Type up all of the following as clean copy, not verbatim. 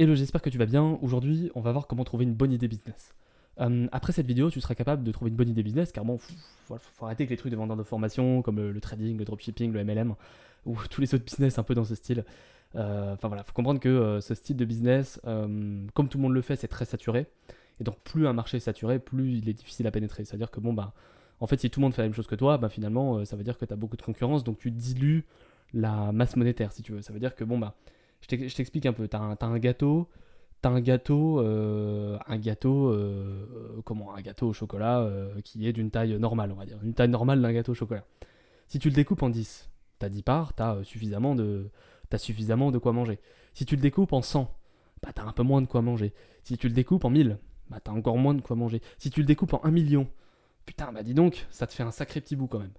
Hello, j'espère que tu vas bien. Aujourd'hui, on va voir comment trouver une bonne idée business. Après cette vidéo, tu seras capable de trouver une bonne idée business car bon, faut arrêter avec les trucs de vendeurs de formation comme le trading, le dropshipping, le MLM ou tous les autres business un peu dans ce style. Enfin voilà, faut comprendre que ce style de business, comme tout le monde le fait, c'est très saturé. Et donc, plus un marché est saturé, plus il est difficile à pénétrer. C'est-à-dire que bon, bah, en fait, si tout le monde fait la même chose que toi, bah, finalement, ça veut dire que tu as beaucoup de concurrence, donc tu dilues la masse monétaire si tu veux. Ça veut dire que bon, bah, je t'explique un peu. T'as un gâteau, comment, un gâteau au chocolat qui est d'une taille normale, on va dire, une taille normale d'un gâteau au chocolat. Si tu le découpes en 10, t'as 10 parts, t'as suffisamment de quoi manger. Si tu le découpes en 100, bah t'as un peu moins de quoi manger. Si tu le découpes en 1000, bah t'as encore moins de quoi manger. Si tu le découpes en 1 million, putain, bah dis donc, ça te fait un sacré petit bout quand même.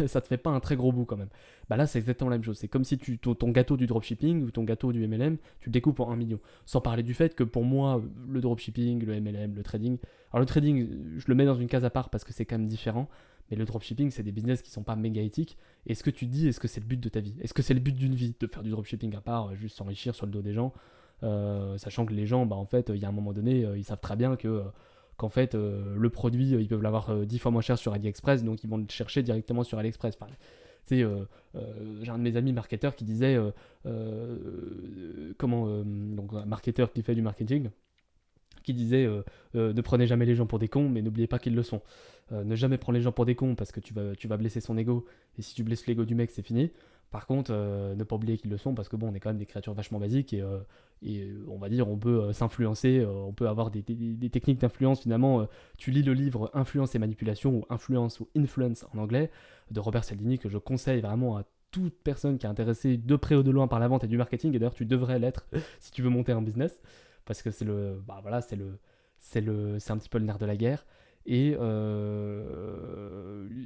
Ça te fait pas un très gros bout quand même. Bah là, c'est exactement la même chose. C'est comme si ton gâteau du dropshipping ou ton gâteau du MLM, tu le découpes en 1 million. Sans parler du fait que pour moi, le dropshipping, le MLM, le trading. Alors le trading, je le mets dans une case à part parce que c'est quand même différent. Mais le dropshipping, c'est des business qui sont pas méga éthiques. Et ce que tu te dis, est-ce que c'est le but de ta vie? Est-ce que c'est le but d'une vie de faire du dropshipping à part, juste s'enrichir sur le dos des gens? Sachant que les gens, bah en fait, il y a un moment donné, ils savent très bien que qu'en fait le produit ils peuvent l'avoir 10 fois moins cher sur AliExpress, donc ils vont le chercher directement sur AliExpress. Enfin, tu sais, j'ai un de mes amis marketeurs qui disait donc un marketeur qui fait du marketing, qui disait ne prenez jamais les gens pour des cons, mais n'oubliez pas qu'ils le sont. Ne jamais prendre les gens pour des cons parce que tu vas blesser son ego, et si tu blesses l'ego du mec, c'est fini. Par contre, ne pas oublier qu'ils le sont parce que bon, on est quand même des créatures vachement basiques et on va dire, on peut s'influencer, on peut avoir des techniques d'influence finalement. Tu lis le livre Influence et manipulation ou Influence ou Influence en anglais de Robert Cialdini que je conseille vraiment à toute personne qui est intéressée de près ou de loin par la vente et du marketing, et d'ailleurs tu devrais l'être si tu veux monter un business parce que bah voilà, c'est un petit peu le nerf de la guerre. Et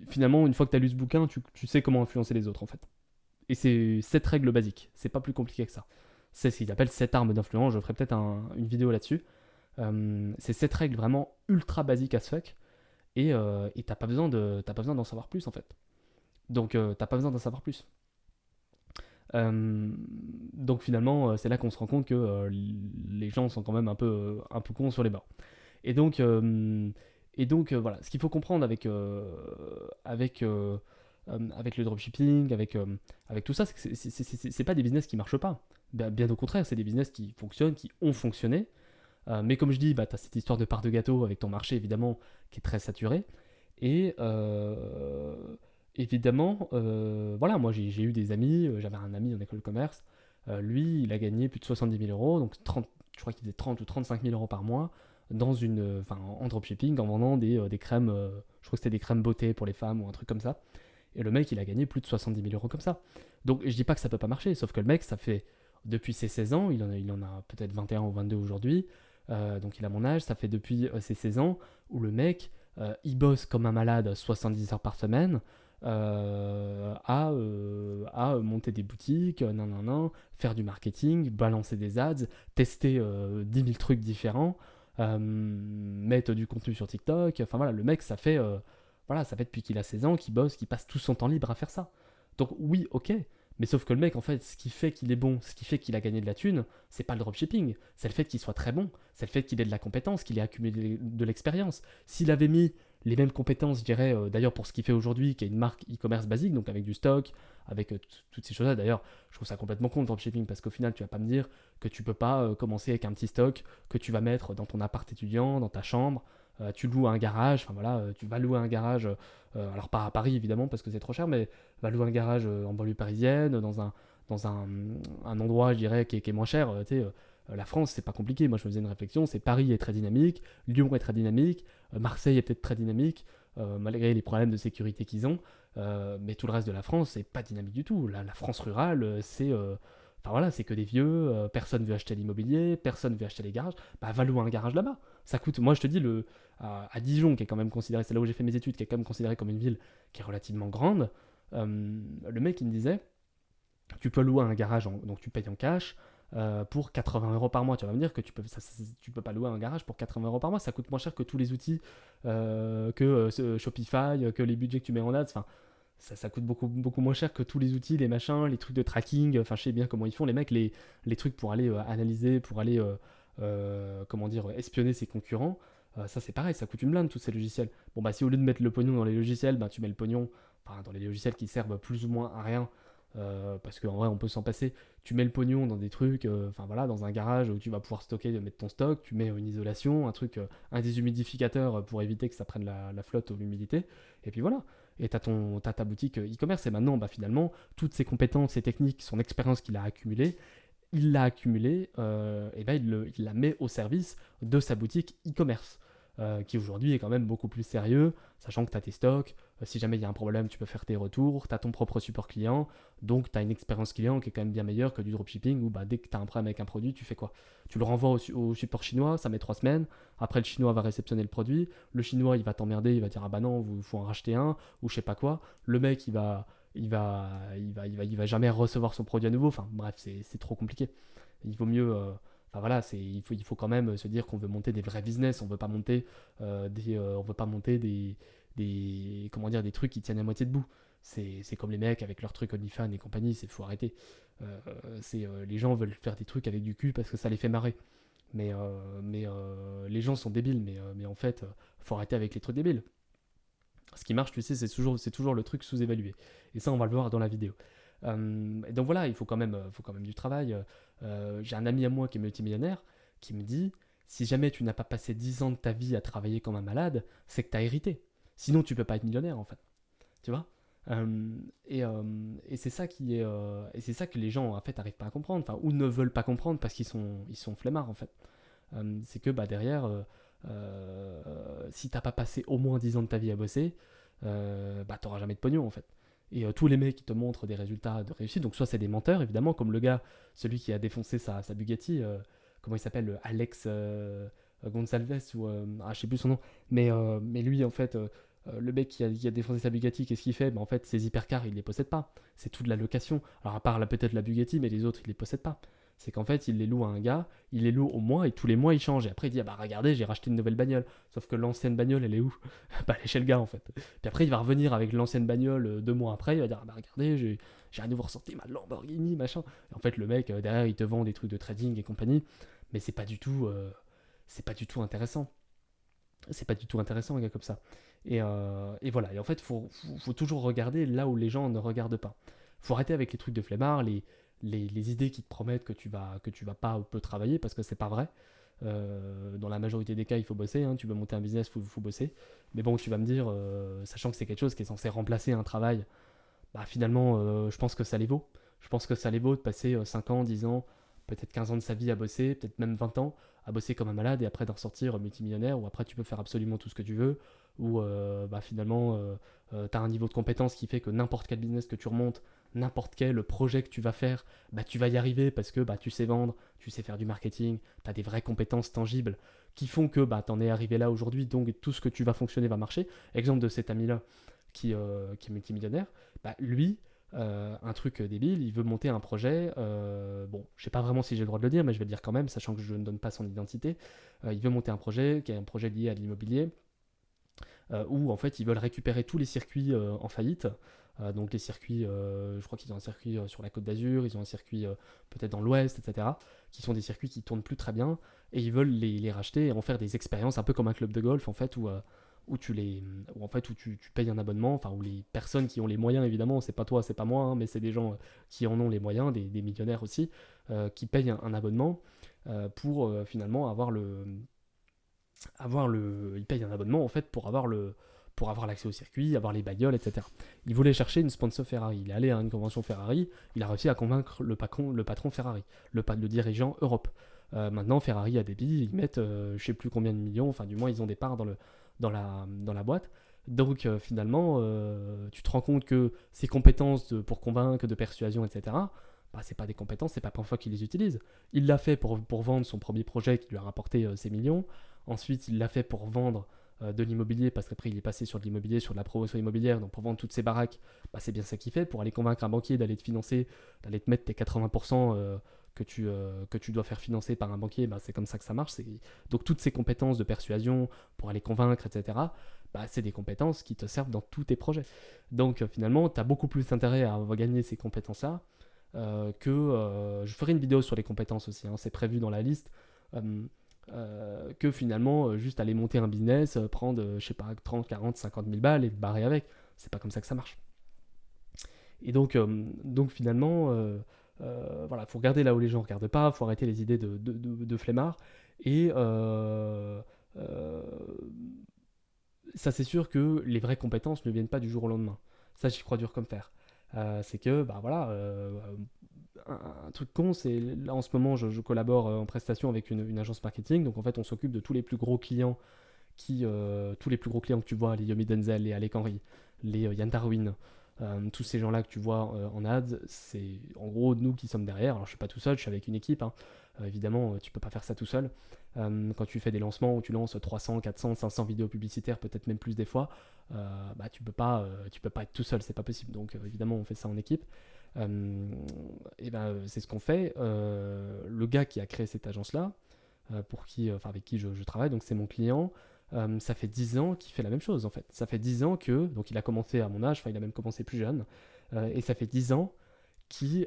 finalement, une fois que tu as lu ce bouquin, tu sais comment influencer les autres en fait. Et c'est 7 règles basiques, c'est pas plus compliqué que ça. C'est ce qu'ils appellent 7 armes d'influence, je ferai peut-être une vidéo là-dessus. C'est 7 règles vraiment ultra basiques as fuck, et t'as pas besoin d'en savoir plus en fait. Donc t'as pas besoin d'en savoir plus. Euh, donc finalement, c'est là qu'on se rend compte que les gens sont quand même un peu cons sur les bords. Et donc, voilà, ce qu'il faut comprendre avec le dropshipping, avec tout ça, c'est que c'est pas des business qui marchent pas. Bien au contraire, c'est des business qui fonctionnent, qui ont fonctionné. Mais comme je dis, bah, tu as cette histoire de part de gâteau avec ton marché, évidemment, qui est très saturé. Et évidemment, voilà, moi j'ai eu des amis, j'avais un ami en école de commerce, lui il a gagné plus de 70 000 euros, donc 30, je crois qu'il faisait 30 ou 35 000 euros par mois en dropshipping en vendant des crèmes, je crois que c'était des crèmes beauté pour les femmes ou un truc comme ça. Et le mec il a gagné plus de 70 000 euros comme ça. Donc je dis pas que ça peut pas marcher, sauf que le mec ça fait depuis ses 16 ans, il en a peut-être 21 ou 22 aujourd'hui, donc il a mon âge, ça fait depuis ses 16 ans où le mec il bosse comme un malade 70 heures par semaine à monter des boutiques, nan, nan, nan, faire du marketing, balancer des ads, tester 10 000 trucs différents, mettre du contenu sur TikTok. Enfin voilà, le mec, voilà, ça fait depuis qu'il a 16 ans qu'il bosse, qu'il passe tout son temps libre à faire ça. Donc oui, ok, mais sauf que le mec, en fait, ce qui fait qu'il est bon, ce qui fait qu'il a gagné de la thune, c'est pas le dropshipping, c'est le fait qu'il soit très bon, c'est le fait qu'il ait de la compétence, qu'il ait accumulé de l'expérience. S'il avait mis les mêmes compétences, je dirais, d'ailleurs pour ce qu'il fait aujourd'hui, qui est une marque e-commerce basique, donc avec du stock, avec toutes ces choses-là. D'ailleurs, je trouve ça complètement con le dropshipping parce qu'au final, tu vas pas me dire que tu peux pas commencer avec un petit stock que tu vas mettre dans ton appart étudiant, dans ta chambre. Tu loues un garage, enfin voilà, tu vas louer un garage, alors pas à Paris évidemment parce que c'est trop cher, mais va louer un garage en banlieue parisienne, dans un endroit, je dirais, qui est moins cher. Tu sais, la France, c'est pas compliqué. Moi, je me faisais une réflexion. C'est Paris est très dynamique, Lyon est très dynamique, Marseille est peut-être très dynamique, malgré les problèmes de sécurité qu'ils ont. Mais tout le reste de la France, c'est pas dynamique du tout. La France rurale, enfin voilà, c'est que des vieux, personne veut acheter l'immobilier, personne veut acheter les garages. Bah, va louer un garage là-bas. Ça coûte, moi je te dis, à Dijon, qui est quand même considéré, c'est là où j'ai fait mes études, qui est quand même considéré comme une ville qui est relativement grande, le mec il me disait, tu peux louer un garage, donc tu payes en cash pour 80 euros par mois. Tu vas me dire que tu peux pas louer un garage pour 80 euros par mois, ça coûte moins cher que tous les outils, que Shopify, que les budgets que tu mets en ads. Enfin, ça coûte beaucoup moins cher que tous les outils, les machins, les trucs de tracking. Enfin, je sais bien comment ils font, les mecs, les trucs pour aller analyser, pour aller, comment dire, espionner ses concurrents. Ça, c'est pareil, ça coûte une blinde, tous ces logiciels. Bon, bah, si au lieu de mettre le pognon dans les logiciels, bah, tu mets le pognon enfin, dans les logiciels qui servent plus ou moins à rien, parce qu'en vrai, on peut s'en passer. Tu mets le pognon dans des trucs, enfin voilà, dans un garage où tu vas pouvoir stocker, mettre ton stock, tu mets une isolation, un truc, un déshumidificateur pour éviter que ça prenne la flotte ou l'humidité, et puis voilà. Et t'as ta boutique e-commerce, et maintenant, bah, finalement, toutes ses compétences, ses techniques, son expérience qu'il a accumulée, et ben il la met au service de sa boutique e-commerce, qui aujourd'hui est quand même beaucoup plus sérieux, sachant que tu as tes stocks, si jamais il y a un problème, tu peux faire tes retours, tu as ton propre support client, donc tu as une expérience client qui est quand même bien meilleure que du dropshipping où bah, dès que tu as un problème avec un produit, tu fais quoi? Tu le renvoies au support chinois, ça met 3 semaines, après le chinois va réceptionner le produit, le chinois il va t'emmerder, il va dire ah bah non, il faut en racheter un, ou je sais pas quoi, le mec il va jamais recevoir son produit à nouveau, enfin bref, c'est trop compliqué. Il vaut mieux. Enfin voilà, il faut quand même se dire qu'on veut monter des vrais business, on veut pas monter on veut pas monter comment dire, des trucs qui tiennent à moitié debout. C'est comme les mecs avec leurs trucs OnlyFans et compagnie, c'est faut arrêter. Les gens veulent faire des trucs avec du cul parce que ça les fait marrer. Mais les gens sont débiles, mais en fait, faut arrêter avec les trucs débiles. Ce qui marche, tu sais, c'est toujours le truc sous-évalué. Et ça, on va le voir dans la vidéo. Et donc voilà, il faut quand même du travail. J'ai un ami à moi qui est multimillionnaire qui me dit si jamais tu n'as pas passé 10 ans de ta vie à travailler comme un malade, c'est que tu as hérité. Sinon, tu peux pas être millionnaire en fait. Tu vois. Euh, et c'est ça et c'est ça que les gens en fait arrivent pas à comprendre, enfin, ou ne veulent pas comprendre parce qu'ils sont flemmards en fait. C'est que bah, derrière, si t'as pas passé au moins 10 ans de ta vie à bosser, bah t'auras jamais de pognon en fait. Et tous les mecs qui te montrent des résultats de réussite, donc soit c'est des menteurs évidemment, comme le gars, celui qui a défoncé sa Bugatti, comment il s'appelle, Alex Gonzalez, ou je sais plus son nom, mais lui en fait, le mec qui a défoncé sa Bugatti, qu'est-ce qu'il fait? Bah, en fait, ses hypercars, il les possède pas. C'est tout de la location. Alors, à part peut-être la Bugatti, mais les autres, il les possède pas. C'est qu'en fait, il les loue à un gars, il les loue au mois et tous les mois, il change. Et après, il dit ah bah regardez, j'ai racheté une nouvelle bagnole. Sauf que l'ancienne bagnole, elle est où? Bah, elle est chez le gars en fait. Puis après, il va revenir avec l'ancienne bagnole 2 mois après, il va dire ah bah regardez, j'ai à nouveau ressorti ma Lamborghini, machin. Et en fait, le mec, derrière, il te vend des trucs de trading et compagnie, mais c'est pas du tout intéressant. C'est pas du tout intéressant, un gars comme ça. Et voilà. Et en fait, faut toujours regarder là où les gens ne regardent pas. Faut arrêter avec les trucs de flemmard, les idées qui te promettent que tu vas pas peu travailler parce que c'est pas vrai. Dans la majorité des cas, il faut bosser, hein. Tu veux monter un business, faut bosser. Mais bon, tu vas me dire, sachant que c'est quelque chose qui est censé remplacer un travail, bah finalement, je pense que ça les vaut. Je pense que ça les vaut de passer 5 ans, 10 ans, peut-être 15 ans de sa vie à bosser, peut-être même 20 ans à bosser comme un malade et après d'en sortir multimillionnaire, ou après tu peux faire absolument tout ce que tu veux, ou bah finalement tu as un niveau de compétence qui fait que n'importe quel business que tu remontes, n'importe quel projet que tu vas faire, bah tu vas y arriver parce que bah tu sais vendre, tu sais faire du marketing, tu as des vraies compétences tangibles qui font que bah t'en es arrivé là aujourd'hui, donc tout ce que tu vas fonctionner va marcher. Exemple de cet ami là qui est multimillionnaire, bah, lui, un truc débile, il veut monter un projet, bon, je sais pas vraiment si j'ai le droit de le dire, mais je vais le dire quand même, sachant que je ne donne pas son identité. Il veut monter un projet qui est un projet lié à l'immobilier, où en fait ils veulent récupérer tous les circuits en faillite. Donc les circuits, je crois qu'ils ont un circuit sur la Côte d'Azur, ils ont un circuit peut-être dans l'Ouest, etc., qui sont des circuits qui tournent plus très bien, et ils veulent les racheter et en faire des expériences un peu comme un club de golf en fait, où tu payes un abonnement, enfin où les personnes qui ont les moyens, évidemment, c'est pas toi, c'est pas moi, hein, mais c'est des gens qui en ont les moyens, des millionnaires aussi, qui payent un abonnement pour finalement ils payent un abonnement en fait pour avoir l'accès au circuit, avoir les bagnoles, etc. Il voulait chercher une sponsor Ferrari. Il est allé à une convention Ferrari, il a réussi à convaincre le patron Ferrari, le dirigeant Europe. Maintenant, Ferrari a des billes, ils mettent je sais plus combien de millions, enfin du moins ils ont des parts dans la boîte. Donc finalement, tu te rends compte que ces compétences pour convaincre, de persuasion, etc., bah, c'est pas des compétences, c'est pas la première fois qu'il les utilise. Il l'a fait pour vendre son premier projet qui lui a rapporté ses millions. Ensuite, il l'a fait pour vendre de l'immobilier, parce qu'après il est passé sur de l'immobilier, sur de la promotion immobilière, donc pour vendre toutes ces baraques, bah, c'est bien ça qu'il fait, pour aller convaincre un banquier d'aller te financer, d'aller te mettre tes 80% que tu dois faire financer par un banquier, bah, c'est comme ça que ça marche. Donc toutes ces compétences de persuasion pour aller convaincre, etc., bah, c'est des compétences qui te servent dans tous tes projets. Donc finalement, tu as beaucoup plus intérêt à gagner ces compétences-là je ferai une vidéo sur les compétences aussi, hein, c'est prévu dans la liste, euh, que finalement juste aller monter un business, prendre, je sais pas, 30, 40, 50 000 balles et te barrer avec. C'est pas comme ça que ça marche. Et donc finalement, voilà, faut regarder là où les gens regardent pas, faut arrêter les idées de flemmards. Et euh, ça, c'est sûr que les vraies compétences ne viennent pas du jour au lendemain. Ça, j'y crois dur comme fer. C'est que, bah voilà, un truc con, c'est là en ce moment, je collabore en prestation avec une agence marketing. Donc en fait, on s'occupe de tous les plus gros clients tous les plus gros clients que tu vois, les Yomi Denzel, les Alec Henry, les Yann Darwin, tous ces gens-là que tu vois en ads, c'est en gros nous qui sommes derrière. Alors je suis pas tout seul, je suis avec une équipe, hein. Évidemment, tu peux pas faire ça tout seul. Quand tu fais des lancements où tu lances 300, 400, 500 vidéos publicitaires, peut-être même plus des fois, bah, tu peux pas être tout seul, c'est pas possible. Donc évidemment, on fait ça en équipe. Et ben, c'est ce qu'on fait. Le gars qui a créé cette agence-là, avec qui je travaille, donc c'est mon client. Ça fait 10 ans qu'il fait la même chose en fait. Ça fait 10 ans donc il a commencé à mon âge, enfin il a même commencé plus jeune, et ça fait 10 ans qu'il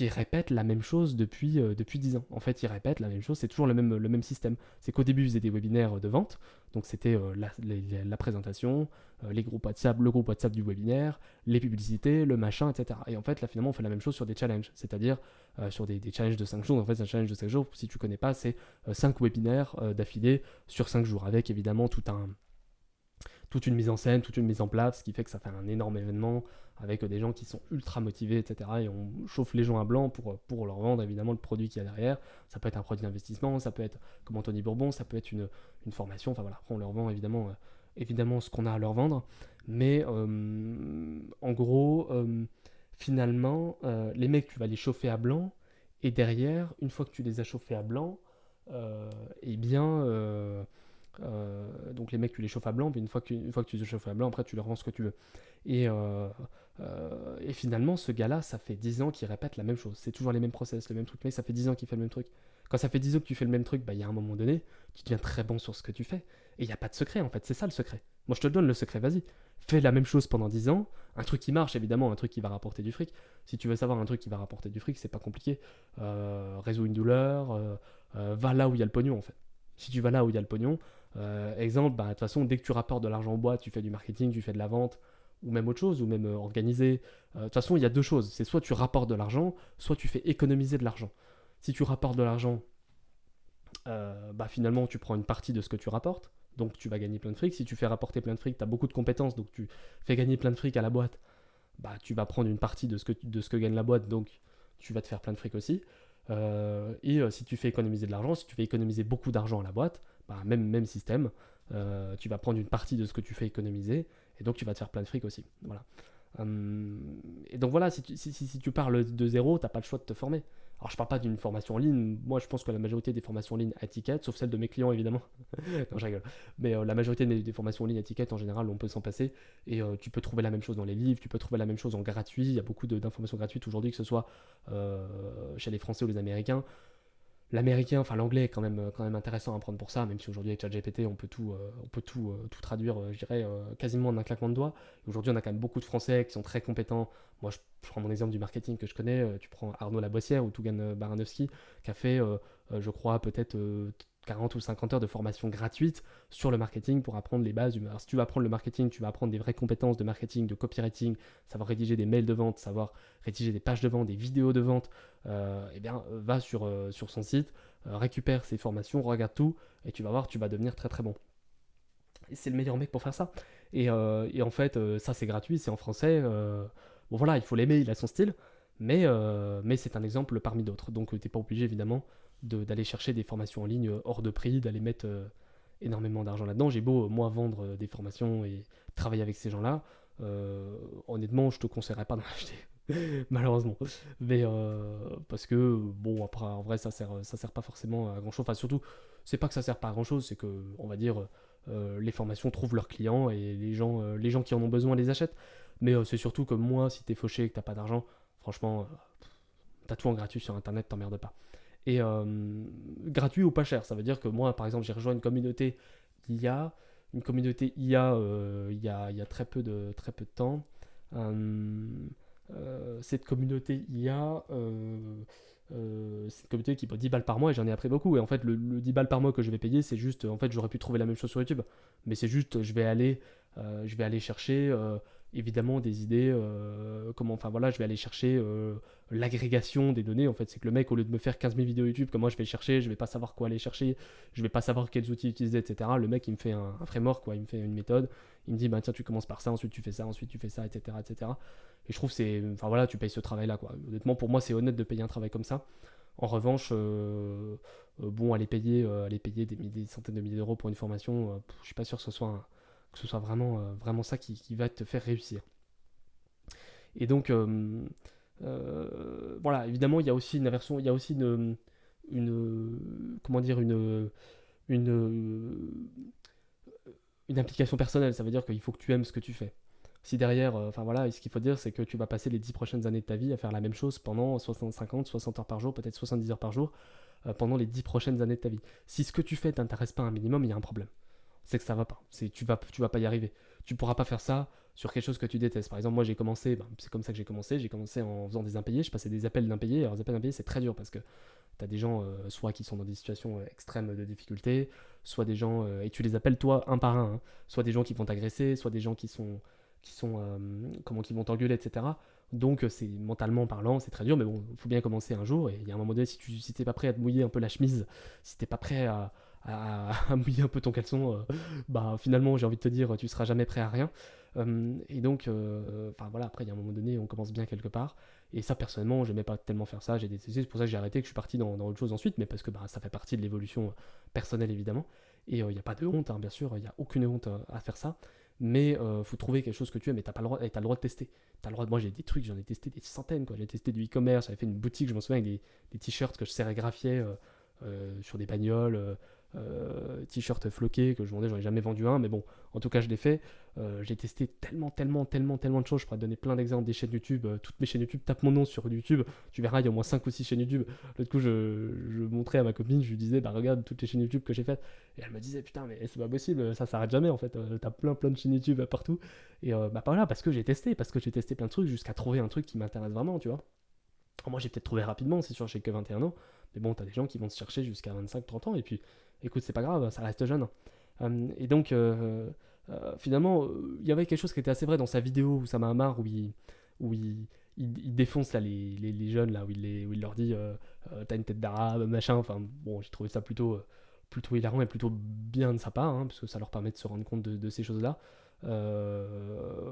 répète la même chose depuis 10 ans. En fait, il répète la même chose, c'est toujours le même système. C'est qu'au début, il faisait des webinaires de vente, donc c'était la présentation, les groupes WhatsApp, le groupe WhatsApp du webinaire, les publicités, le machin, etc. Et en fait, là, finalement, on fait la même chose sur des challenges, c'est-à-dire sur des challenges de 5 jours. En fait, un challenge de 5 jours, si tu connais pas, c'est 5 webinaires d'affilée sur 5 jours, avec évidemment toute une mise en scène, toute une mise en place, ce qui fait que ça fait un énorme événement avec des gens qui sont ultra motivés, etc. Et on chauffe les gens à blanc pour leur vendre évidemment le produit qu'il y a derrière. Ça peut être un produit d'investissement, ça peut être comme Anthony Bourbon, ça peut être une formation. Enfin voilà, après on leur vend évidemment ce qu'on a à leur vendre. Mais en gros, finalement, les mecs, tu vas les chauffer à blanc. Et derrière, une fois que tu les as chauffés à blanc, eh bien, donc les mecs, tu les chauffes à blanc, puis une fois que tu les chauffes à blanc, après tu leur rends ce que tu veux. Et finalement, ce gars-là, ça fait 10 ans qu'il répète la même chose. C'est toujours les mêmes process, le même truc, mais ça fait 10 ans qu'il fait le même truc. Quand ça fait 10 ans que tu fais le même truc, bah, il y a un moment donné, tu deviens très bon sur ce que tu fais. Et il n'y a pas de secret, en fait, c'est ça le secret. Moi, je te donne le secret, vas-y. Fais la même chose pendant 10 ans, un truc qui marche, évidemment, un truc qui va rapporter du fric. Si tu veux savoir un truc qui va rapporter du fric, c'est pas compliqué. Résous une douleur, va là où il y a le pognon, en fait. Si tu vas là où il y a le pognon, exemple, bah, de toute façon, dès que tu rapportes de l'argent en boîte, tu fais du marketing, tu fais de la vente, ou même autre chose, ou même organiser. De toute façon, il y a deux choses. C'est soit tu rapportes de l'argent, soit tu fais économiser de l'argent. Si tu rapportes de l'argent, bah finalement, tu prends une partie de ce que tu rapportes, donc tu vas gagner plein de fric. Si tu fais rapporter plein de fric, tu as beaucoup de compétences, donc tu fais gagner plein de fric à la boîte, bah tu vas prendre une partie de ce que gagne la boîte, donc tu vas te faire plein de fric aussi. Si tu fais économiser de l'argent, si tu fais économiser beaucoup d'argent à la boîte, bah, même système, tu vas prendre une partie de ce que tu fais économiser, et donc tu vas te faire plein de fric aussi. Voilà. Et donc voilà, si tu parles de zéro, tu n'as pas le choix de te former. Alors je parle pas d'une formation en ligne, moi je pense que la majorité des formations en ligne à étiquette, sauf celle de mes clients évidemment, non je rigole, mais la majorité des formations en ligne à étiquette en général on peut s'en passer, et tu peux trouver la même chose dans les livres, tu peux trouver la même chose en gratuit, il y a beaucoup d'informations gratuites aujourd'hui, que ce soit chez les Français ou les Américains. L'américain, enfin l'anglais est quand même intéressant à apprendre pour ça, même si aujourd'hui avec ChatGPT on peut tout traduire, je dirais, quasiment en un claquement de doigts. Aujourd'hui on a quand même beaucoup de Français qui sont très compétents. Moi je prends mon exemple du marketing que je connais, tu prends Arnaud Laboissière ou Tougan Baranowski qui a fait, je crois, peut-être 40 ou 50 heures de formation gratuite sur le marketing pour apprendre les bases. Alors si tu vas apprendre le marketing, tu vas apprendre des vraies compétences de marketing, de copywriting, savoir rédiger des mails de vente, savoir rédiger des pages de vente, des vidéos de vente, va sur son site, récupère ses formations, regarde tout, et tu vas voir, tu vas devenir très très bon. Et c'est le meilleur mec pour faire ça. Et en fait, ça c'est gratuit, c'est en français. Bon voilà, il faut l'aimer, il a son style, mais c'est un exemple parmi d'autres. Donc t'es pas obligé évidemment d'aller chercher des formations en ligne hors de prix, d'aller mettre énormément d'argent là-dedans. J'ai beau, moi, vendre des formations et travailler avec ces gens-là, honnêtement, je te conseillerais pas d'en acheter. Malheureusement. Mais parce que, bon, après, en vrai, ça sert pas forcément à grand chose. Enfin, surtout, c'est pas que ça sert pas à grand chose, c'est que, on va dire, les formations trouvent leurs clients et les gens qui en ont besoin les achètent. Mais c'est surtout que moi, si t'es fauché et que t'as pas d'argent, franchement, t'as tout en gratuit sur internet, t'emmerdes pas. Et gratuit ou pas cher, ça veut dire que moi, par exemple, j'ai rejoint une communauté IA, il y a très peu de temps. Euh, cette communauté IA, c'est une communauté qui vaut 10 balles par mois et j'en ai appris beaucoup. Et en fait, le 10 balles par mois que je vais payer, c'est juste, en fait, j'aurais pu trouver la même chose sur YouTube. Mais c'est juste, je vais aller chercher évidemment des idées, enfin voilà, je vais aller chercher l'agrégation des données. En fait, c'est que le mec, au lieu de me faire 15 000 vidéos YouTube, comme moi je vais chercher, je vais pas savoir quoi aller chercher, je vais pas savoir quels outils utiliser, etc. Le mec, il me fait un framework, quoi, il me fait une méthode, il me dit, bah tiens, tu commences par ça, ensuite tu fais ça, ensuite tu fais ça, etc. etc. Et je trouve que enfin voilà, tu payes ce travail-là, quoi. Honnêtement, pour moi, c'est honnête de payer un travail comme ça. En revanche, bon, aller payer des centaines de milliers d'euros pour une formation, je suis pas sûr que que ce soit vraiment, vraiment ça qui va te faire réussir. Et donc, voilà, évidemment, il y a aussi une aversion, il y a aussi comment dire, une, une implication personnelle. Ça veut dire qu'il faut que tu aimes ce que tu fais. Si derrière, enfin voilà, ce qu'il faut dire, c'est que tu vas passer les 10 prochaines années de ta vie à faire la même chose pendant 60, 50, 60 heures par jour, peut-être 70 heures par jour, pendant les 10 prochaines années de ta vie. Si ce que tu fais t'intéresse pas un minimum, il y a un problème. C'est que ça va pas. Tu vas pas y arriver. Tu pourras pas faire ça sur quelque chose que tu détestes. Par exemple, moi j'ai commencé, c'est comme ça que j'ai commencé en faisant des impayés, je passais des appels d'impayés. Alors les appels d'impayés c'est très dur parce que tu as des gens soit qui sont dans des situations extrêmes de difficulté, soit des gens, et tu les appelles toi un par un, hein. Soit des gens qui vont t'agresser, soit des gens qui vont t'engueuler, etc. Donc c'est mentalement parlant, c'est très dur, mais bon, il faut bien commencer un jour. Et il y a un moment donné, si t'es pas prêt à te mouiller un peu la chemise, si t'es pas prêt à mouiller un peu ton caleçon, bah finalement j'ai envie de te dire, tu seras jamais prêt à rien. Et donc, enfin voilà, après il y a un moment donné, on commence bien quelque part. Et ça personnellement, je n'aimais pas tellement faire ça, j'ai détesté, c'est pour ça que j'ai arrêté, que je suis parti dans autre chose ensuite, mais parce que bah, ça fait partie de l'évolution personnelle évidemment. Et il n'y a pas de honte, hein, bien sûr, il n'y a aucune honte à faire ça. Mais faut trouver quelque chose que tu aimes et t'as pas le droit, et t'as le droit de tester. T'as le droit moi j'ai des trucs, j'en ai testé des centaines quoi. J'ai testé du e-commerce, j'avais fait une boutique, je m'en souviens, avec des t-shirts que je sérigraphiais sur des bagnoles, t-shirts floqués que je vendais, j'en ai jamais vendu un, mais bon, en tout cas je l'ai fait. J'ai testé tellement de choses. Je pourrais te donner plein d'exemples des chaînes YouTube. Toutes mes chaînes YouTube, tape mon nom sur YouTube, tu verras, il y a au moins 5 ou 6 chaînes YouTube. L'autre coup, je montrais à ma copine, je lui disais, bah regarde toutes les chaînes YouTube que j'ai faites. Et elle me disait, putain, mais c'est pas possible, ça s'arrête jamais en fait. T'as plein de chaînes YouTube partout. Et bah voilà, parce que j'ai testé plein de trucs jusqu'à trouver un truc qui m'intéresse vraiment, tu vois. Alors, moi j'ai peut-être trouvé rapidement, c'est sûr, j'ai que 21 ans. Mais bon, t'as des gens qui vont se chercher jusqu'à 25-30 ans. Et puis, écoute, c'est pas grave, ça reste jeune. Et donc, finalement, il y avait quelque chose qui était assez vrai dans sa vidéo où ça m'a marre, où il défonce là, les jeunes, là, où il leur dit t'as une tête d'arabe, machin. Enfin, bon, j'ai trouvé ça plutôt hilarant et plutôt bien de sa part, hein, parce que ça leur permet de se rendre compte de ces choses-là.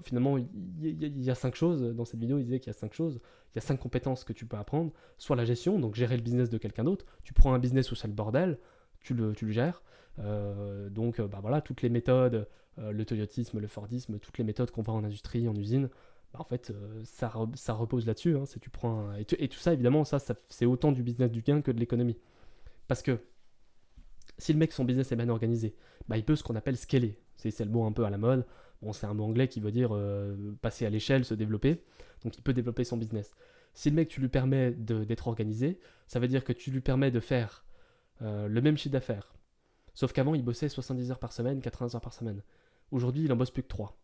Finalement, il y a 5 choses dans cette vidéo. Il disait qu'il y a 5 choses. Il y a 5 compétences que tu peux apprendre. Soit la gestion, donc gérer le business de quelqu'un d'autre. Tu prends un business où c'est le bordel, tu le gères. Donc, bah voilà, toutes les méthodes, le toyotisme, le fordisme, toutes les méthodes qu'on voit en industrie, en usine, bah en fait, ça repose là-dessus. Hein, c'est tu prends et tout ça, évidemment, c'est autant du business du gain que de l'économie. Parce que si le mec, son business est bien organisé, bah, il peut ce qu'on appelle scaler. C'est le mot un peu à la mode. Bon, c'est un mot anglais qui veut dire passer à l'échelle, se développer. Donc, il peut développer son business. Si le mec, tu lui permets d'être organisé, ça veut dire que tu lui permets de faire le même chiffre d'affaires. Sauf qu'avant, il bossait 70 heures par semaine, 80 heures par semaine. Aujourd'hui, il en bosse plus que 3.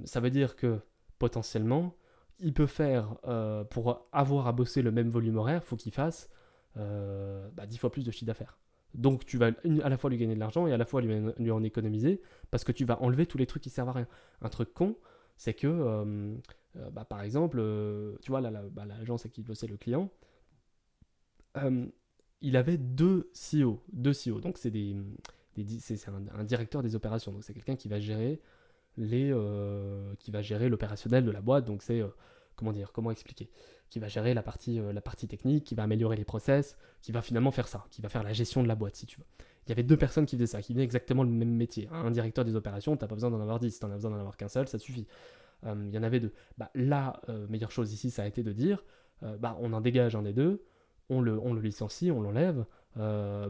Ça veut dire que potentiellement, il peut faire, pour avoir à bosser le même volume horaire, faut qu'il fasse 10 fois plus de chiffre d'affaires. Donc tu vas à la fois lui gagner de l'argent et à la fois lui en économiser parce que tu vas enlever tous les trucs qui servent à rien. Un truc con, c'est que, par exemple, tu vois, l'agence à qui bossait le client, euh, il avait deux CEO. Deux CEO. Donc c'est un directeur des opérations. Donc c'est quelqu'un qui va gérer qui va gérer l'opérationnel de la boîte. Donc c'est comment expliquer, qui va gérer la partie technique, qui va améliorer les process, qui va finalement faire ça, qui va faire la gestion de la boîte si tu veux. Il y avait 2 personnes qui faisaient ça, qui faisaient exactement le même métier. Un directeur des opérations, t'as pas besoin d'en avoir 10, t'en as besoin d'en avoir qu'un seul, ça suffit. Il y en avait 2. Bah, la meilleure chose ici, ça a été de dire, on en dégage un des deux, on le licencie, on l'enlève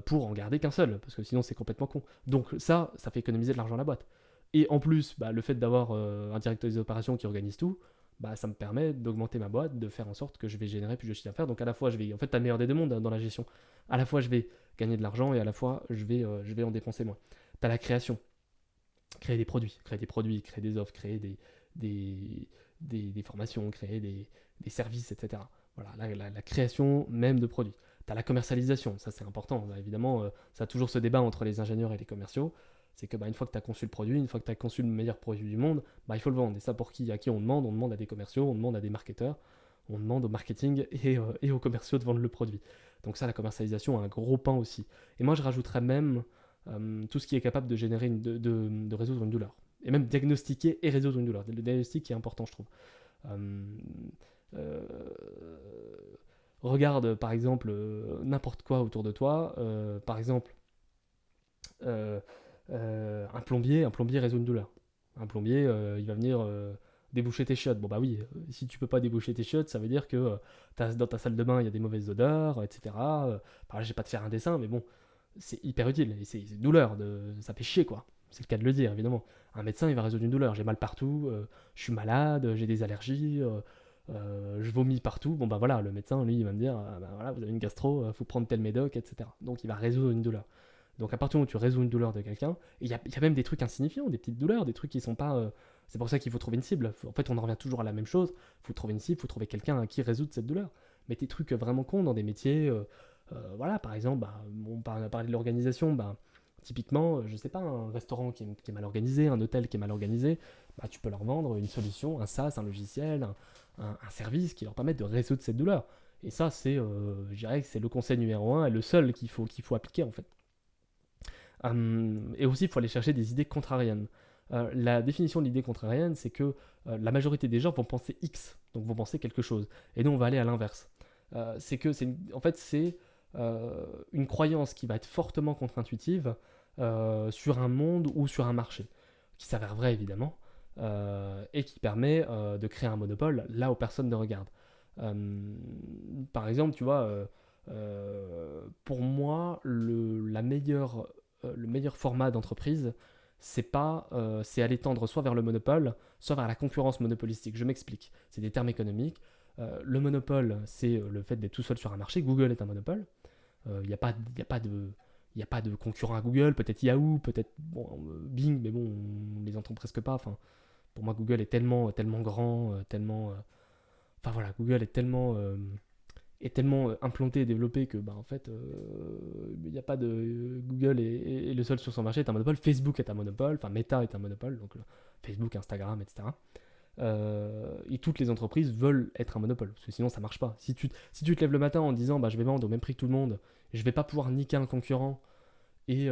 pour en garder qu'un seul, parce que sinon c'est complètement con. Donc ça fait économiser de l'argent à la boîte. Et en plus, bah, le fait d'avoir un directeur des opérations qui organise tout, bah, ça me permet d'augmenter ma boîte, de faire en sorte que je vais générer plus de chiffre d'affaires. Donc à la fois, je vais, en fait, t'as le meilleur des deux mondes dans la gestion. À la fois, je vais gagner de l'argent et à la fois, je vais en dépenser moins. T'as la création, créer des produits, créer des offres, créer des, des formations, créer des services, etc. Voilà, la création même de produits. Tu as la commercialisation, ça c'est important. Bah, évidemment, ça a toujours ce débat entre les ingénieurs et les commerciaux. C'est que bah, une fois que tu as conçu le produit, une fois que tu as conçu le meilleur produit du monde, bah, il faut le vendre. Et ça, pour qui, à qui on demande? On demande à des commerciaux, on demande à des marketeurs, on demande au marketing et aux commerciaux de vendre le produit. Donc ça, la commercialisation a un gros pan aussi. Et moi, je rajouterais même tout ce qui est capable de générer de résoudre une douleur. Et même diagnostiquer et résoudre une douleur. Le diagnostic qui est important, je trouve. Euh, euh, Regarde par exemple n'importe quoi autour de toi. Par exemple, euh, un plombier résout une douleur. Un plombier, il va venir déboucher tes chiottes. Bon bah oui, si tu peux pas déboucher tes chiottes, ça veut dire que dans ta salle de bain, il y a des mauvaises odeurs, etc. Je vais pas te faire un dessin, mais bon, c'est hyper utile. Et c'est une douleur, ça fait chier quoi. C'est le cas de le dire, évidemment. Un médecin, il va résoudre une douleur. J'ai mal partout, je suis malade, j'ai des allergies, je vomis partout. Bon bah voilà, le médecin, lui, il va me dire, ah, bah, voilà, vous avez une gastro, faut prendre tel médoc, etc. Donc il va résoudre une douleur. Donc à partir du moment où tu résous une douleur de quelqu'un, il y a même des trucs insignifiants, des petites douleurs, des trucs qui sont pas... c'est pour ça qu'il faut trouver une cible. En fait, on en revient toujours à la même chose. Il faut trouver une cible, il faut trouver quelqu'un à qui résoudre cette douleur. Mais des trucs vraiment cons dans des métiers... voilà, par exemple, bah, on a parlé de l'organisation, bah, typiquement, je sais pas, un restaurant qui est mal organisé, un hôtel qui est mal organisé, bah, tu peux leur vendre une solution, un SaaS, un logiciel, un service qui leur permet de résoudre cette douleur. Et ça, je dirais que c'est le conseil numéro un et le seul qu'il faut appliquer en fait. Et aussi, il faut aller chercher des idées contrariennes. La définition de l'idée contrarienne, c'est que la majorité des gens vont penser X, donc vont penser quelque chose. Et nous, on va aller à l'inverse. En fait, c'est une croyance qui va être fortement contre-intuitive sur un monde ou sur un marché, qui s'avère vrai évidemment, et qui permet de créer un monopole là où personne ne regarde. Par exemple, tu vois, pour moi, le meilleur format d'entreprise, c'est aller tendre soit vers le monopole, soit vers la concurrence monopolistique. Je m'explique. C'est des termes économiques. Le monopole, c'est le fait d'être tout seul sur un marché. Google est un monopole. Il n'y a pas, y a pas de, y a pas de concurrent à Google. Peut-être Yahoo, peut-être bon, Bing, mais bon, on les entend presque pas. Enfin, pour moi, Google est tellement grand, enfin voilà, Google est tellement implanté et développé que bah, en fait il n'y a pas de Google est le seul sur son marché est un monopole. Facebook est un monopole, enfin Meta est un monopole, donc Facebook, Instagram, etc. Et toutes les entreprises veulent être un monopole parce que sinon ça marche pas. Si tu te lèves le matin en disant bah, je vais vendre au même prix que tout le monde, je vais pas pouvoir niquer un concurrent et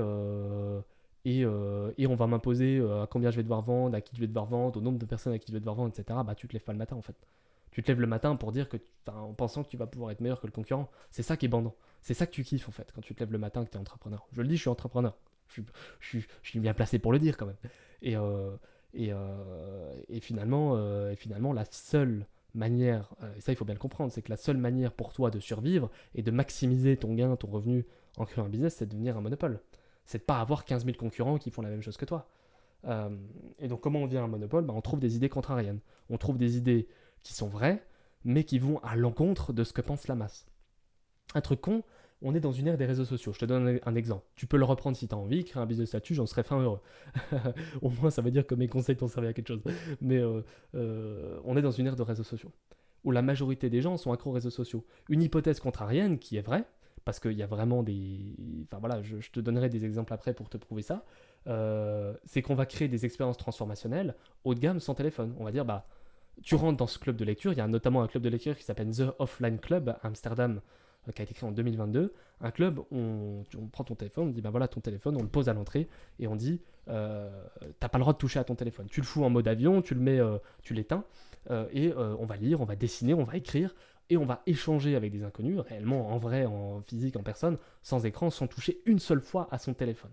et on va m'imposer à combien je vais devoir vendre, à qui je vais devoir vendre, au nombre de personnes à qui je vais devoir vendre, etc. Bah tu te lèves pas le matin en fait. Tu te lèves le matin pour dire que, en pensant que tu vas pouvoir être meilleur que le concurrent. C'est ça qui est bandant. C'est ça que tu kiffes en fait quand tu te lèves le matin que tu es entrepreneur. Je le dis, je suis entrepreneur. Je suis bien placé pour le dire quand même. Et, euh, et finalement, la seule manière, et ça il faut bien le comprendre, c'est que la seule manière pour toi de survivre et de maximiser ton gain, ton revenu en créant un business, c'est de devenir un monopole. C'est de pas avoir 15 000 concurrents qui font la même chose que toi. Euh, et donc comment on devient un monopole? Bah, on trouve des idées contrariennes. On trouve des idées qui sont vraies, mais qui vont à l'encontre de ce que pense la masse. Un truc con, on est dans une ère des réseaux sociaux. Je te donne un exemple. Tu peux le reprendre si tu as envie, créer un business statut, j'en serais fin heureux. Au moins, ça veut dire que mes conseils t'ont servi à quelque chose. Mais on est dans une ère de réseaux sociaux, où la majorité des gens sont accros aux réseaux sociaux. Une hypothèse contrarienne qui est vraie, parce qu'il y a vraiment des... Enfin voilà, je te donnerai des exemples après pour te prouver ça, c'est qu'on va créer des expériences transformationnelles haut de gamme sans téléphone. On va dire, bah, tu rentres dans ce club de lecture, il y a notamment un club de lecture qui s'appelle The Offline Club à Amsterdam, qui a été créé en 2022. Un club où on prend ton téléphone, on dit, bah voilà ton téléphone, on le pose à l'entrée et on dit, t'as pas le droit de toucher à ton téléphone. Tu le fous en mode avion, tu le mets, tu l'éteins, on va lire, on va dessiner, on va écrire, et on va échanger avec des inconnus, réellement, en vrai, en physique, en personne, sans écran, sans toucher une seule fois à son téléphone.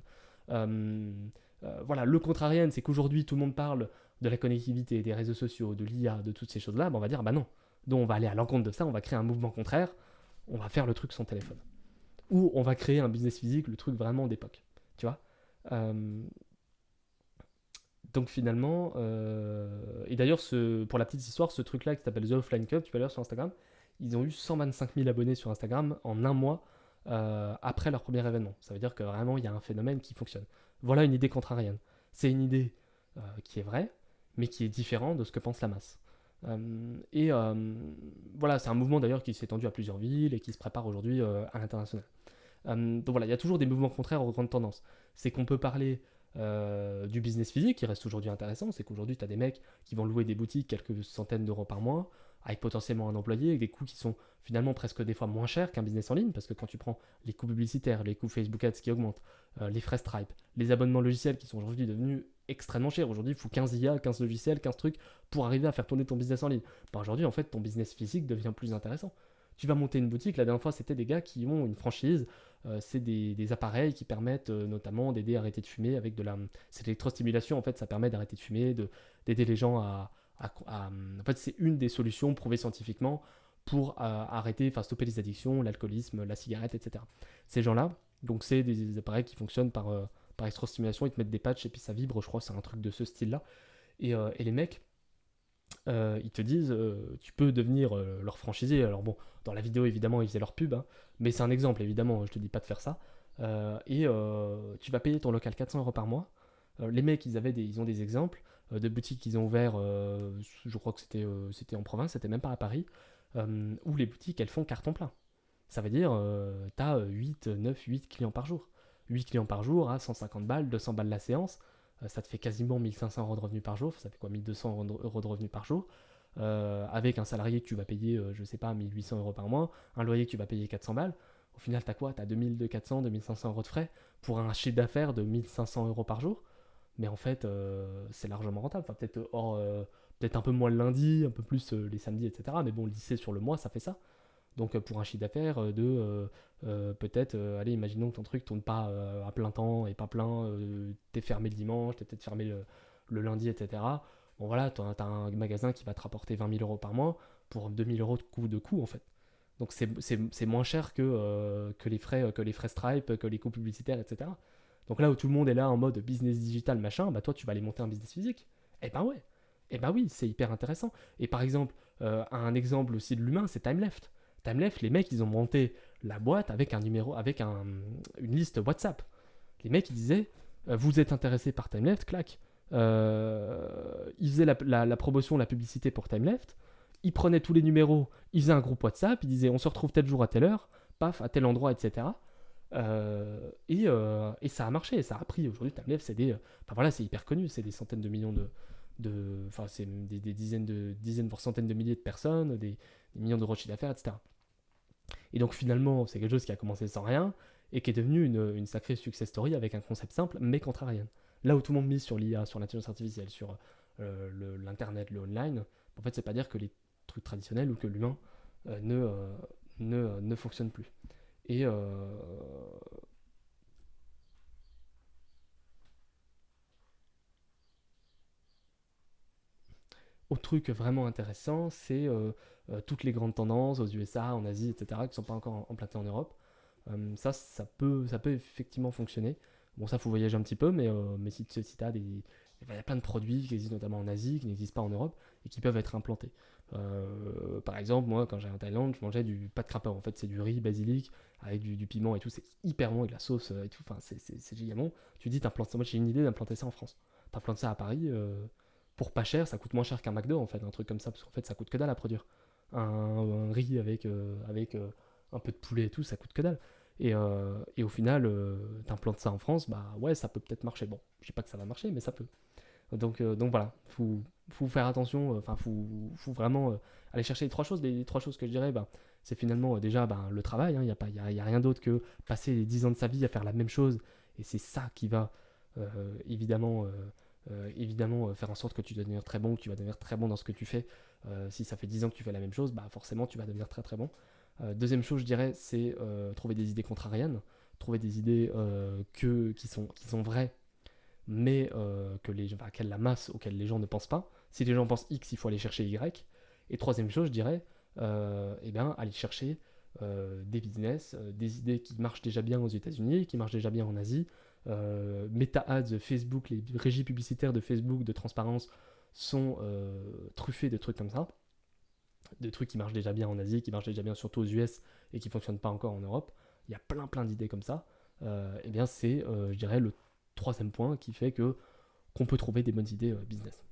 Voilà, le contrarienne, c'est qu'aujourd'hui, tout le monde parle de la connectivité, des réseaux sociaux, de l'IA, de toutes ces choses-là. Ben, on va dire, bah non. Donc, on va aller à l'encontre de ça, on va créer un mouvement contraire. on va faire le truc sans téléphone. Ou on va créer un business physique, le truc vraiment d'époque. Tu vois. Euh, donc finalement, et d'ailleurs, pour la petite histoire, ce truc-là qui s'appelle The Offline Cup, tu peux aller sur Instagram, ils ont eu 125 000 abonnés sur Instagram en un mois après leur premier événement. Ça veut dire que vraiment, il y a un phénomène qui fonctionne. Voilà une idée contrarienne. C'est une idée qui est vraie, mais qui est différente de ce que pense la masse. Et voilà, c'est un mouvement d'ailleurs qui s'est étendu à plusieurs villes et qui se prépare aujourd'hui à l'international. Donc voilà, il y a toujours des mouvements contraires aux grandes tendances. C'est qu'on peut parler du business physique qui reste aujourd'hui intéressant. C'est qu'aujourd'hui, tu as des mecs qui vont louer des boutiques quelques centaines d'euros par mois, avec potentiellement un employé, avec des coûts qui sont finalement presque des fois moins chers qu'un business en ligne, parce que quand tu prends les coûts publicitaires, les coûts Facebook Ads qui augmentent, les frais Stripe, les abonnements logiciels qui sont aujourd'hui devenus extrêmement chers. Aujourd'hui, il faut 15 IA, 15 logiciels, 15 trucs pour arriver à faire tourner ton business en ligne. Bah, aujourd'hui, en fait, ton business physique devient plus intéressant. Tu vas monter une boutique, la dernière fois, c'était des gars qui ont une franchise. C'est des appareils qui permettent notamment d'aider à arrêter de fumer avec de la. C'est l'électrostimulation, en fait, ça permet d'arrêter de fumer, d'aider les gens en fait, c'est une des solutions prouvées scientifiquement pour arrêter, enfin stopper les addictions, l'alcoolisme, la cigarette, etc. Ces gens-là, donc c'est des appareils qui fonctionnent par électrostimulation, ils te mettent des patchs et puis ça vibre, je crois, c'est un truc de ce style-là. Et les mecs, ils te disent, tu peux devenir leur franchisé. Alors bon, dans la vidéo, évidemment, ils faisaient leur pub, hein, mais c'est un exemple, évidemment, je te dis pas de faire ça. Tu vas payer ton local 400 euros par mois. Les mecs, ils ont des exemples de boutiques qu'ils ont ouverts, je crois que c'était en province, c'était même pas à Paris, où les boutiques, elles font carton plein. Ça veut dire, tu as 8, 9, 8 clients par jour. 8 clients par jour à 150 balles, 200 balles la séance. Ça te fait quasiment 1500 euros de revenus par jour. Ça fait quoi, 1200 euros de revenus par jour. Avec un salarié que tu vas payer, je sais pas, 1800 euros par mois. Un loyer que tu vas payer 400 balles. Au final, tu as quoi? Tu as 2400, 2500 euros de frais pour un chiffre d'affaires de 1500 euros par jour. Mais en fait, c'est largement rentable. Enfin, peut-être un peu moins le lundi, un peu plus les samedis, etc. Mais bon, le lycée sur le mois, ça fait ça. Donc pour un chiffre d'affaires peut-être, allez, imaginons que ton truc tourne pas à plein temps et pas plein, t'es fermé le dimanche, t'es peut-être fermé le lundi, etc. Bon voilà, t'as un magasin qui va te rapporter 20 000 euros par mois pour 2 000 euros de coût en fait. Donc c'est moins cher que les frais Stripe, que les coûts publicitaires, etc. Donc là où tout le monde est là en mode business digital, machin, bah toi tu vas aller monter un business physique. Eh ben ouais, eh ben oui, c'est hyper intéressant. Et par exemple, un exemple aussi de l'humain, c'est TimeLeft. TimeLeft, les mecs, ils ont monté la boîte avec un numéro, avec une liste WhatsApp. Les mecs, ils disaient, vous êtes intéressé par TimeLeft, clac. Ils faisaient la promotion, la publicité pour TimeLeft. Ils prenaient tous les numéros, ils faisaient un groupe WhatsApp, ils disaient, on se retrouve tel jour à telle heure, paf, à tel endroit, etc. Et ça a marché, ça a pris. Aujourd'hui, TimeLeft, enfin voilà, c'est hyper connu, c'est des centaines de millions enfin c'est des dizaines, voire centaines de milliers de personnes, des millions d'euros de chiffre d'affaires, etc. Et donc finalement, c'est quelque chose qui a commencé sans rien et qui est devenu une sacrée success story avec un concept simple mais contrarienne. Là où tout le monde mise sur l'IA, sur l'intelligence artificielle, sur l'internet, le online, en fait, c'est pas dire que les trucs traditionnels ou que l'humain ne fonctionne plus. Et autre truc vraiment intéressant, c'est toutes les grandes tendances aux USA, en Asie, etc., qui ne sont pas encore implantées en Europe. Ça peut effectivement fonctionner. Bon, ça, faut voyager un petit peu, mais si tu as il y a plein de produits qui existent notamment en Asie, qui n'existent pas en Europe, et qui peuvent être implantés. Par exemple, moi, quand j'allais en Thaïlande, je mangeais du pad krapa. En fait, c'est du riz basilic avec du piment et tout. C'est hyper bon avec la sauce et tout. Enfin, c'est giga bon. Tu dis, moi, j'ai une idée d'implanter ça en France. T'implantes ça à Paris, pour pas cher, ça coûte moins cher qu'un McDo, en fait, un truc comme ça, parce qu'en fait, ça coûte que dalle à produire. Un riz avec un peu de poulet et tout, ça coûte que dalle. Et au final, t'implantes ça en France, bah ouais, ça peut peut-être marcher. Bon, je dis pas que ça va marcher, mais ça peut. Donc voilà, faut faire attention, enfin, faut vraiment aller chercher les trois choses. Les trois choses que je dirais, bah, c'est finalement déjà bah, le travail. Il n'y a rien d'autre que passer les 10 ans de sa vie à faire la même chose. Et c'est ça qui va évidemment faire en sorte que tu vas devenir très bon, que tu vas devenir très bon dans ce que tu fais. Si ça fait 10 ans que tu fais la même chose, bah forcément tu vas devenir très très bon. Deuxième chose, je dirais, c'est trouver des idées contrariennes, trouver des idées qui sont vraies, mais auxquelles la masse, auxquelles les gens ne pensent pas. Si les gens pensent X, il faut aller chercher Y. Et troisième chose, je dirais, aller chercher des business, des idées qui marchent déjà bien aux États-Unis, qui marchent déjà bien en Asie. Meta Ads, Facebook, les régies publicitaires de Facebook de transparence sont truffées de trucs comme ça, de trucs qui marchent déjà bien en Asie, qui marchent déjà bien surtout aux US et qui ne fonctionnent pas encore en Europe. Il y a plein d'idées comme ça. Et bien c'est, je dirais, le troisième point qui fait que qu'on peut trouver des bonnes idées business.